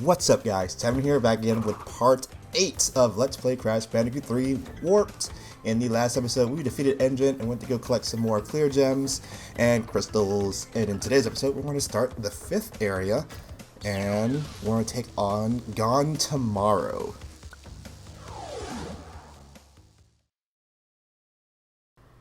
What's up guys, Tevy here back again with part 8 of Let's Play Crash Bandicoot 3 Warped. In the last episode we defeated Engine and went to go collect some more clear gems and crystals, and in today's episode we're going to start the 5th area and we're going to take on Gone Tomorrow.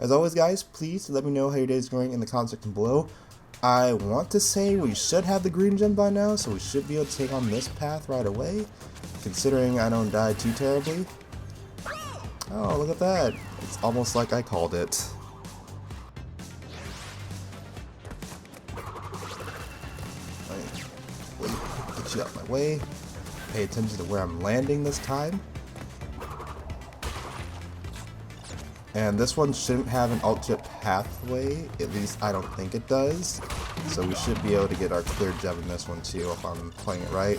As always guys, please let me know how your day is going in the comment section below. I want to say we should have the green gem by now, so we should be able to take on this path right away, considering I don't die too terribly. Oh, look at that. It's almost like I called it. Wait, get you out of my way. Pay attention to where I'm landing this time. And this one shouldn't have an alternate pathway, at least I don't think it does. So we should be able to get our clear gem in this one too, if I'm playing it right.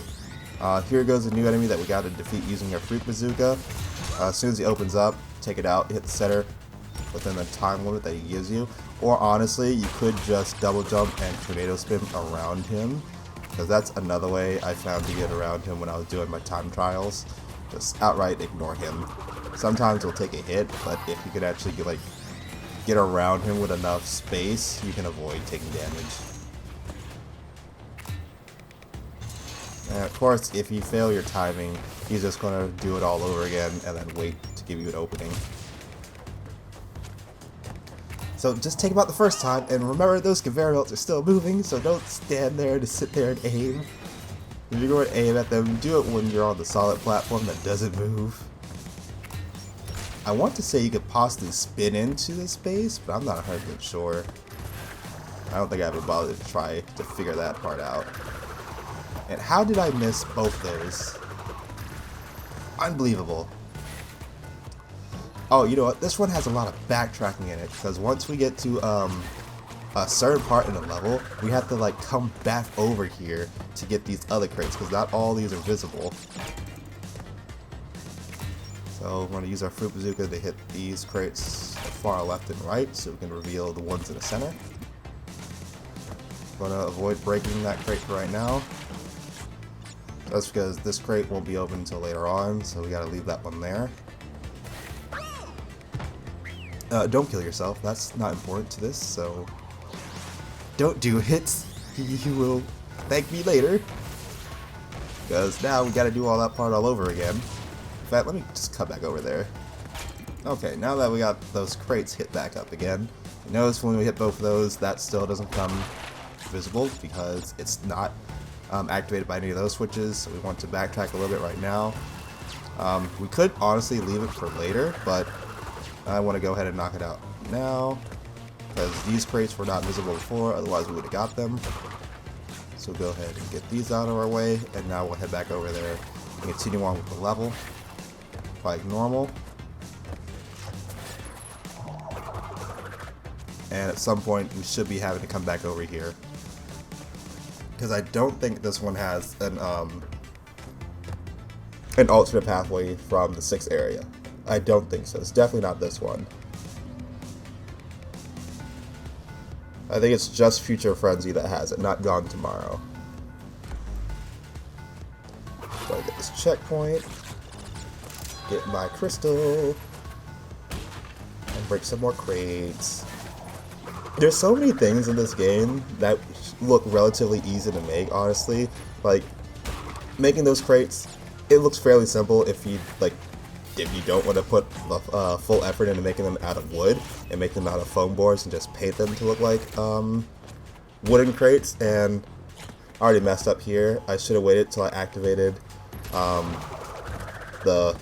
Here goes a new enemy that we got to defeat using our fruit bazooka. As soon as he opens up, take it out, hit the center within the time limit that he gives you. Or honestly, you could just double jump and tornado spin around him, because that's another way I found to get around him when I was doing my time trials. Just outright ignore him. Sometimes he'll take a hit, but if you could actually get around him with enough space, you can avoid taking damage. And of course, if you fail your timing, he's just going to do it all over again and then wait to give you an opening. So just take him out the first time, and remember those conveyor belts are still moving, so don't stand there to sit there and aim. If you're going to aim at them, do it when you're on the solid platform that doesn't move. I want to say you could possibly spin into this space, but I'm not 100% sure. I don't think I ever bothered to try to figure that part out. And how did I miss both those? Unbelievable. Oh, you know what? This one has a lot of backtracking in it, because once we get to a certain part in the level, we have to come back over here to get these other crates, because not all these are visible. So we're going to use our fruit bazooka to hit these crates far left and right so we can reveal the ones in the center. Going to avoid breaking that crate for right now. That's because this crate won't be open until later on, so we got to leave that one there. Don't kill yourself, that's not important to this, so don't do it. You will thank me later, because now we got to do all that part all over again. In fact, let me just cut back over there. Okay, now that we got those crates hit back up again, you notice when we hit both of those, that still doesn't come visible because it's not activated by any of those switches, so we want to backtrack a little bit right now. We could honestly leave it for later, but I want to go ahead and knock it out now, because these crates were not visible before, otherwise we would have got them. So go ahead and get these out of our way, and now we'll head back over there and continue on with the level like normal. And at some point we should be having to come back over here, because I don't think this one has an alternate pathway from the 6th area. I don't think so. It's definitely not this one. I think it's just Future Frenzy that has it, not Gone Tomorrow. So I get this checkpoint, get my crystal, and break some more crates. There's so many things in this game that look relatively easy to make, honestly. Like, making those crates, it looks fairly simple if you don't want to put full effort into making them out of wood and make them out of foam boards and just paint them to look like wooden crates. And I already messed up here. I should have waited till I activated the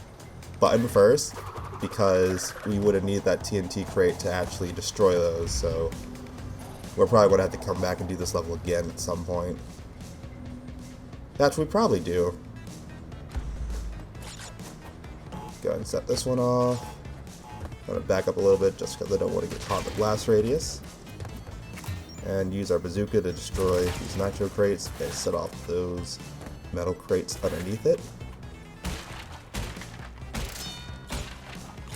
button first, because we would have needed that TNT crate to actually destroy those. So we're probably going to have to come back and do this level again at some point. That's what we probably do. Go ahead and set this one off. I'm going to back up a little bit just because I don't want to get caught in the blast radius. And use our bazooka to destroy these nitro crates and set off those metal crates underneath it.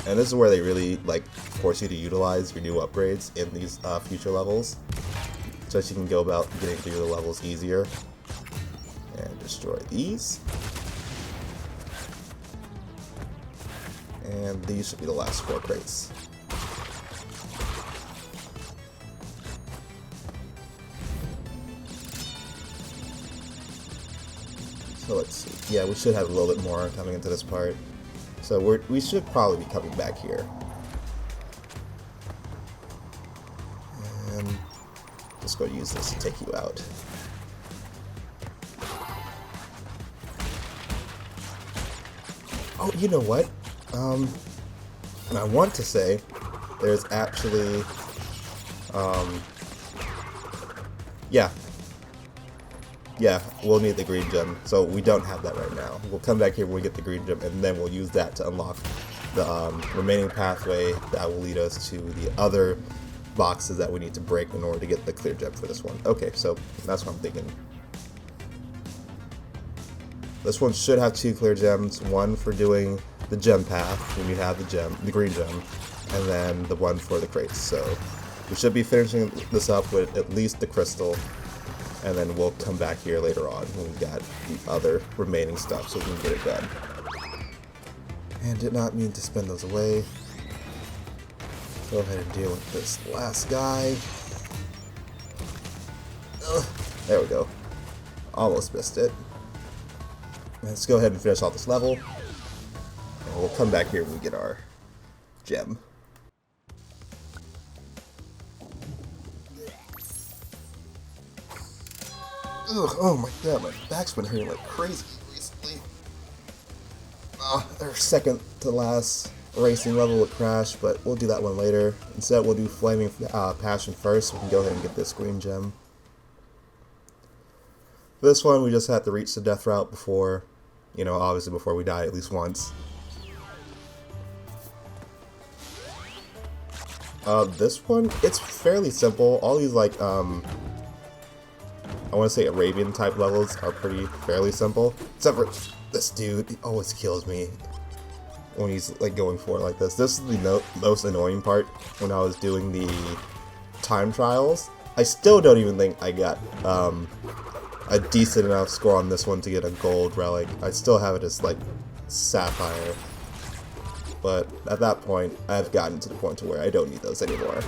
And this is where they really force you to utilize your new upgrades in these future levels, so that you can go about getting through the levels easier. And just destroy these. And these should be the last 4 crates. So let's see. Yeah, we should have a little bit more coming into this part. So we should probably be coming back here. And just go use this to take you out. Oh, you know what? I want to say there's actually, yeah, we'll need the green gem, so we don't have that right now. We'll come back here when we get the green gem, and then we'll use that to unlock the remaining pathway that will lead us to the other boxes that we need to break in order to get the clear gem for this one. Okay, so that's what I'm thinking. This one should have 2 clear gems, one for doing the gem path when you have the green gem, and then the one for the crates. So we should be finishing this up with at least the crystal, and then we'll come back here later on when we got the other remaining stuff so we can get it done. And did not mean to spend those away. Go ahead and deal with this last guy. Ugh, there we go. Almost missed it. Let's go ahead and finish off this level, and we'll come back here when we get our gem. Ugh, oh my god, my back's been hurting like crazy recently. Our second to last racing level would crash, but we'll do that one later. Instead, we'll do Flaming Passion first, so we can go ahead and get this green gem. For this one, we just have to reach the death route before, you know, obviously before we die at least once. This one, it's fairly simple. All these, like, I want to say Arabian type levels are fairly simple. Except for this dude, he always kills me when he's, like, going for it like this. This is the most annoying part when I was doing the time trials. I still don't even think I got, a decent enough score on this one to get a gold relic. I still have it as like sapphire, but at that point I've gotten to the point to where I don't need those anymore.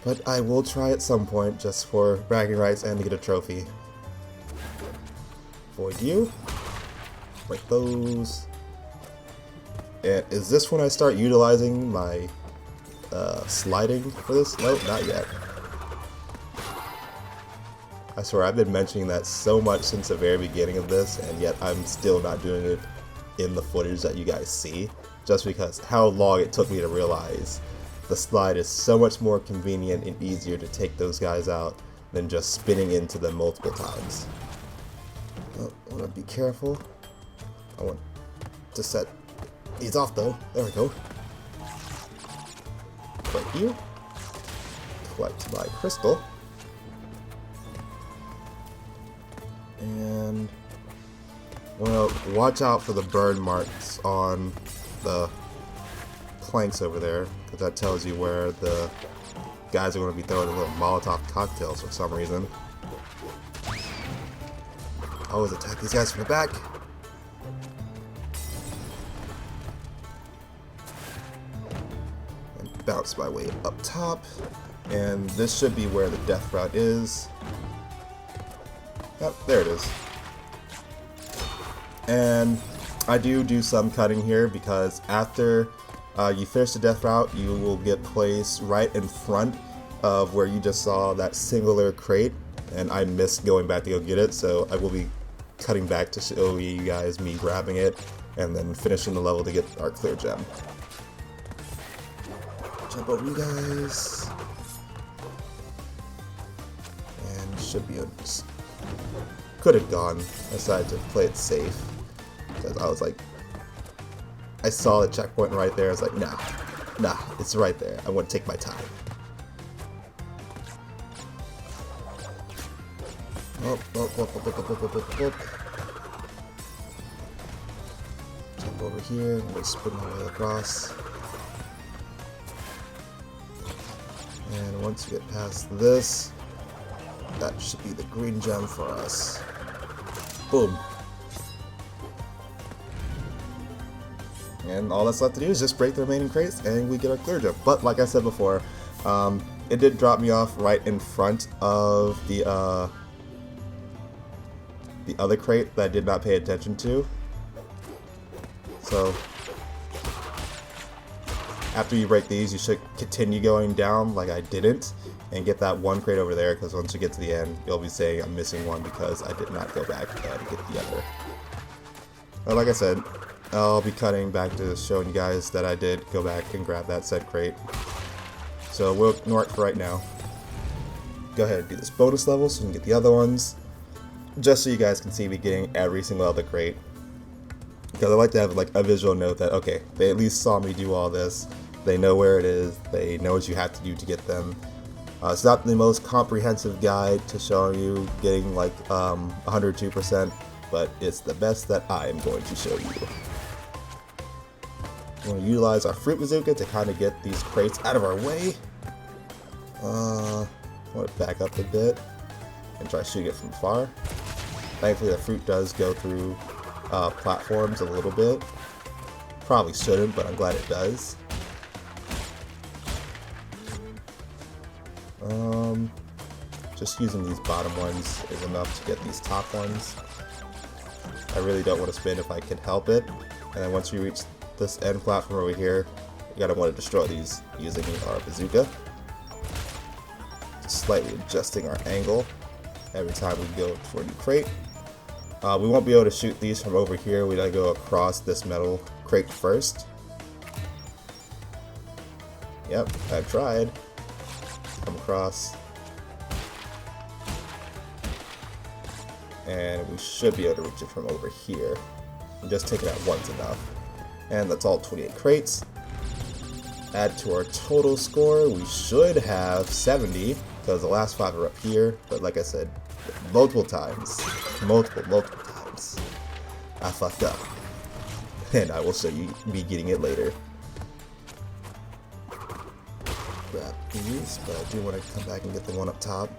But I will try at some point just for bragging rights and to get a trophy. Avoid you. Break those. And is this when I start utilizing my sliding for this? Nope, not yet. I swear, I've been mentioning that so much since the very beginning of this, and yet I'm still not doing it in the footage that you guys see, just because how long it took me to realize the slide is so much more convenient and easier to take those guys out than just spinning into them multiple times. Oh, I want to be careful. I want to set these off though. There we go. Thank you. Collect my crystal. And well, watch out for the burn marks on the planks over there, because that tells you where the guys are going to be throwing the little Molotov cocktails for some reason. Always attack these guys from the back. And bounce my way up top. And this should be where the death route is. Yep, there it is. And I do some cutting here because after you finish the death route, you will get placed right in front of where you just saw that singular crate, and I missed going back to go get it, so I will be cutting back to show you guys me grabbing it and then finishing the level to get our clear gem. Jump over you guys. And should be a... Could have gone. I decided to play it safe because I was like, I saw the checkpoint right there. I was like, nah, it's right there. I want to take my time. Oh. Jump over here. I'm going to spin my way across. And once you get past this, That should be the green gem for us. Boom. And all that's left to do is just break the remaining crates and we get our clear gem. But like I said before, it did drop me off right in front of the other crate that I did not pay attention to. So after you break these, you should continue going down like I didn't and get that one crate over there, because once you get to the end, you'll be saying I'm missing one because I did not go back and get the other. But like I said, I'll be cutting back to showing you guys that I did go back and grab that said crate. So we'll ignore it for right now. Go ahead and do this bonus level so we can get the other ones, just so you guys can see me getting every single other crate. Because I like to have like a visual note that, okay, they at least saw me do all this. They know where it is. They know what you have to do to get them. It's not the most comprehensive guide to showing you getting like 102%, but it's the best that I am going to show you. We're going to utilize our fruit bazooka to kind of get these crates out of our way. I want to back up a bit and try shooting it from far. Thankfully the fruit does go through platforms a little bit. Probably shouldn't, but I'm glad it does. Just using these bottom ones is enough to get these top ones. I really don't want to spin if I can help it. And then once you reach this end platform over here, you gotta want to destroy these using our bazooka. Just slightly adjusting our angle every time we go for a new crate. We won't be able to shoot these from over here. We gotta go across this metal crate first. Yep, I tried. Come across. And we should be able to reach it from over here. I'm just taking out one's enough. And that's all 28 crates. Add to our total score, we should have 70, because the last 5 are up here. But like I said, multiple times, multiple times, I fucked up. And I will show you me getting it later. Grab these, but I do want to come back and get the one up top.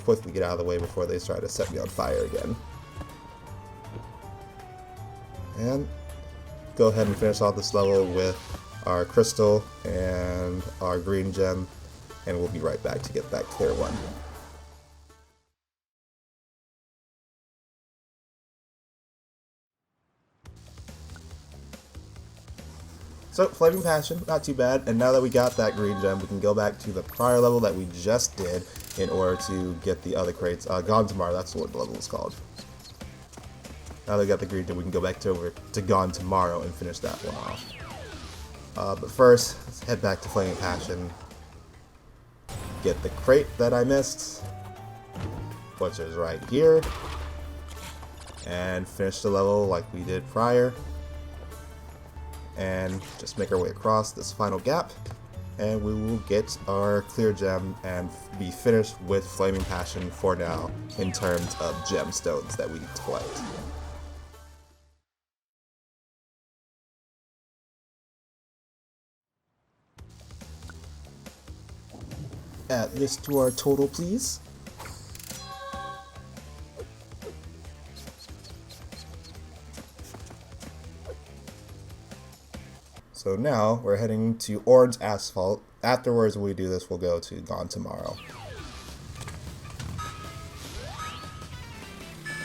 Quickly get out of the way before they try to set me on fire again. And go ahead and finish off this level with our crystal and our green gem, and we'll be right back to get that clear one. So, Flaming Passion, not too bad, and now that we got that green gem, we can go back to the prior level that we just did in order to get the other crates. Gone Tomorrow, that's what the level is called. Now that we got the green gem, we can go back to over to Gone Tomorrow and finish that one off. But first, let's head back to Flaming Passion, get the crate that I missed, which is right here, and finish the level like we did prior. And just make our way across this final gap, and we will get our clear gem and be finished with Flaming Passion for now in terms of gemstones that we need to collect. Add this to our total, please. So now we're heading to Orange Asphalt. Afterwards, when we do this, we'll go to Gone Tomorrow.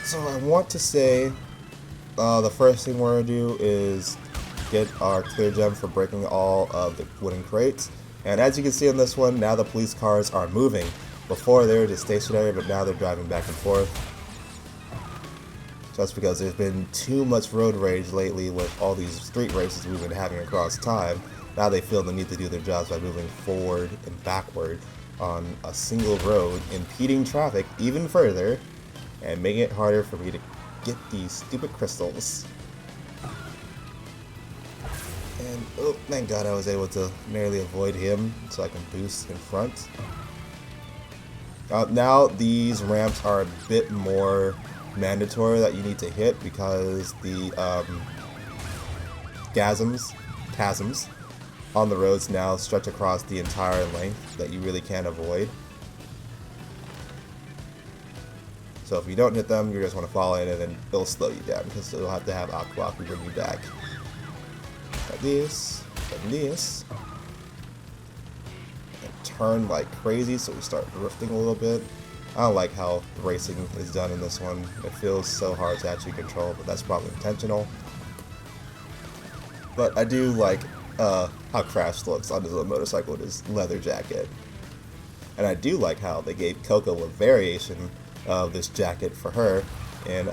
So I want to say the first thing we're going to do is get our clear gem for breaking all of the wooden crates. And as you can see on this one, now the police cars are moving. Before they were just stationary, but now they're driving back and forth. Just because there's been too much road rage lately with all these street races we've been having across time. Now they feel the need to do their jobs by moving forward and backward on a single road, impeding traffic even further and making it harder for me to get these stupid crystals. And oh, thank God I was able to narrowly avoid him so I can boost in front. Now these ramps are a bit more mandatory that you need to hit because the chasms on the roads now stretch across the entire length that you really can't avoid. So if you don't hit them, you just want to fall in and then it'll slow you down because it'll have to have Aqua Aqua bring you back. Like this, like this. And turn like crazy so we start drifting a little bit. I don't like how the racing is done in this one. It feels so hard to actually control, but that's probably intentional. But I do like how Crash looks on his little motorcycle with his leather jacket. And I do like how they gave Coco a variation of this jacket for her in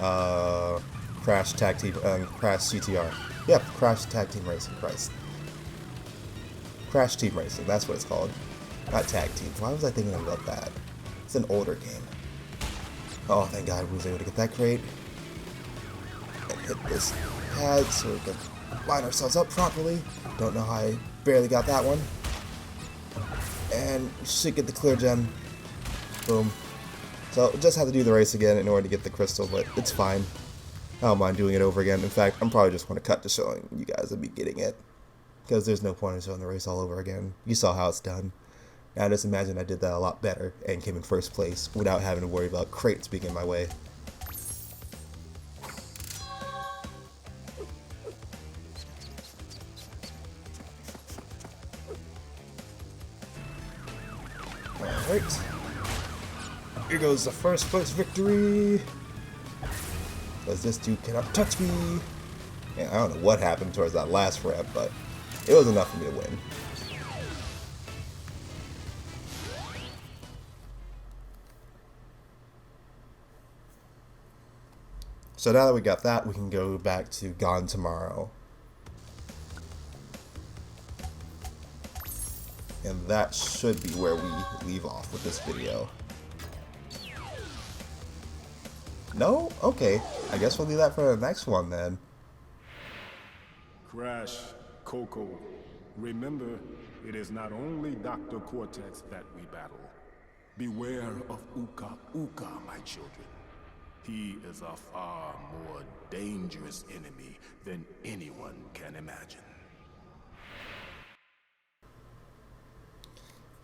Crash Tag Team, Crash CTR. Yep, Crash Tag Team Racing, Christ. Crash Team Racing, that's what it's called. Not Tag Team. Why was I thinking about that? It's an older game. Oh, thank God we was able to get that crate. And hit this pad so we can line ourselves up properly. Don't know how I barely got that one. And we should get the clear gem. Boom. So just have to do the race again in order to get the crystal, but it's fine. I don't mind doing it over again. In fact, I'm probably just going to cut to showing you guys and me getting it. Because there's no point in showing the race all over again. You saw how it's done. Now just imagine I did that a lot better and came in first place without having to worry about crates being in my way. Alright. Here goes the first place victory. Because this dude cannot touch me. Yeah, I don't know what happened towards that last ramp, but it was enough for me to win. So now that we got that, we can go back to Gone Tomorrow. And that should be where we leave off with this video. No? Okay. I guess we'll do that for the next one then. Crash, Coco, remember, it is not only Dr. Cortex that we battle. Beware of Uka Uka, my children. He is a far more dangerous enemy than anyone can imagine.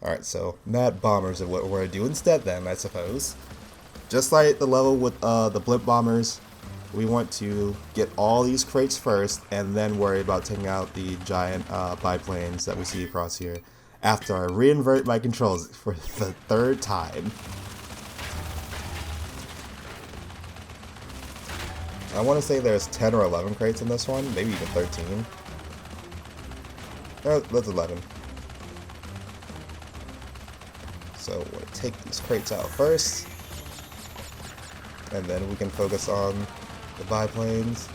Alright, so Mad Bombers are what we're going to do instead then, I suppose. Just like the level with the Blimp Bombers, we want to get all these crates first and then worry about taking out the giant biplanes that we see across here after I reinvert my controls for the third time. I want to say there's 10 or 11 crates in this one, maybe even 13. That's 11. So we're going to take these crates out first, and then we can focus on the biplanes.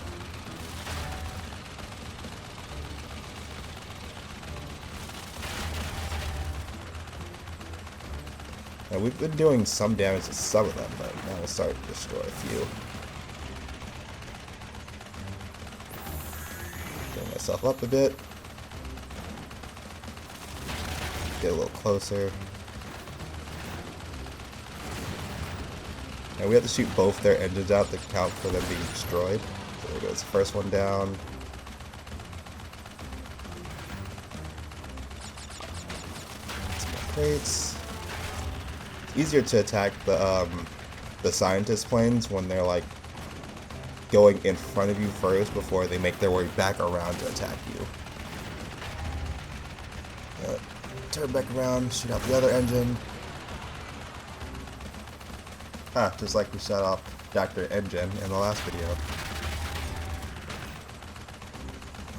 Now we've been doing some damage to some of them, but now we'll start to destroy a few. Bring myself up a bit. Get a little closer. Now we have to shoot both their engines out to count for them being destroyed. So there goes the first one down. Some more crates. It's easier to attack the scientist planes when they're like going in front of you first before they make their way back around to attack you. Turn back around, shoot out the other engine. Just like we shut off Dr. Engine in the last video.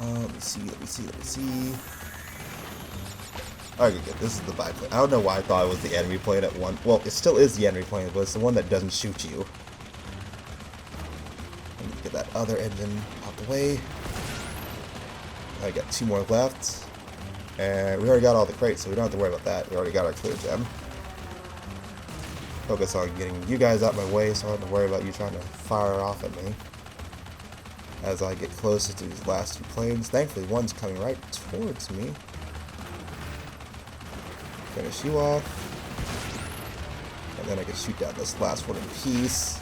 Let me see. Okay, good. This is the biplane. I don't know why I thought it was the enemy plane at one. Well, it still is the enemy plane, but it's the one that doesn't shoot you. Let me get that other engine out the way. I got 2 more left. And we already got all the crates, so we don't have to worry about that. We already got our clear gem. Focus on getting you guys out my way so I don't have to worry about you trying to fire off at me. As I get closer to these last 2 planes. Thankfully, one's coming right towards me. Finish you off. And then I can shoot down this last one in peace.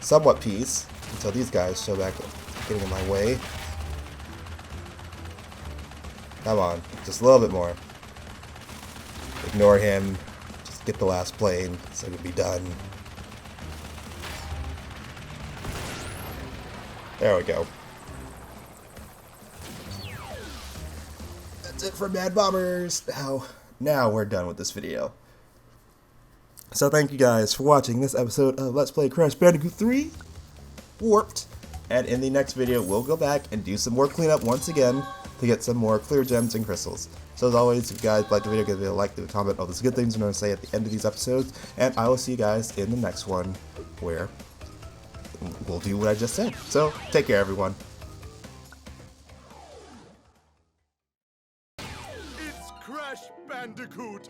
Somewhat peace. Until these guys show back getting in my way. Come on, just a little bit more. Ignore him. Just get the last plane so we can be done. There we go. That's it for Mad Bombers. Now we're done with this video. So thank you guys for watching this episode of Let's Play Crash Bandicoot 3 Warped. And in the next video, we'll go back and do some more cleanup once again to get some more clear gems and crystals. So as always, if you guys like the video, give it a like, leave a comment, all those good things I'm going to say at the end of these episodes. And I will see you guys in the next one, where we'll do what I just said. So take care, everyone. It's Crash Bandicoot!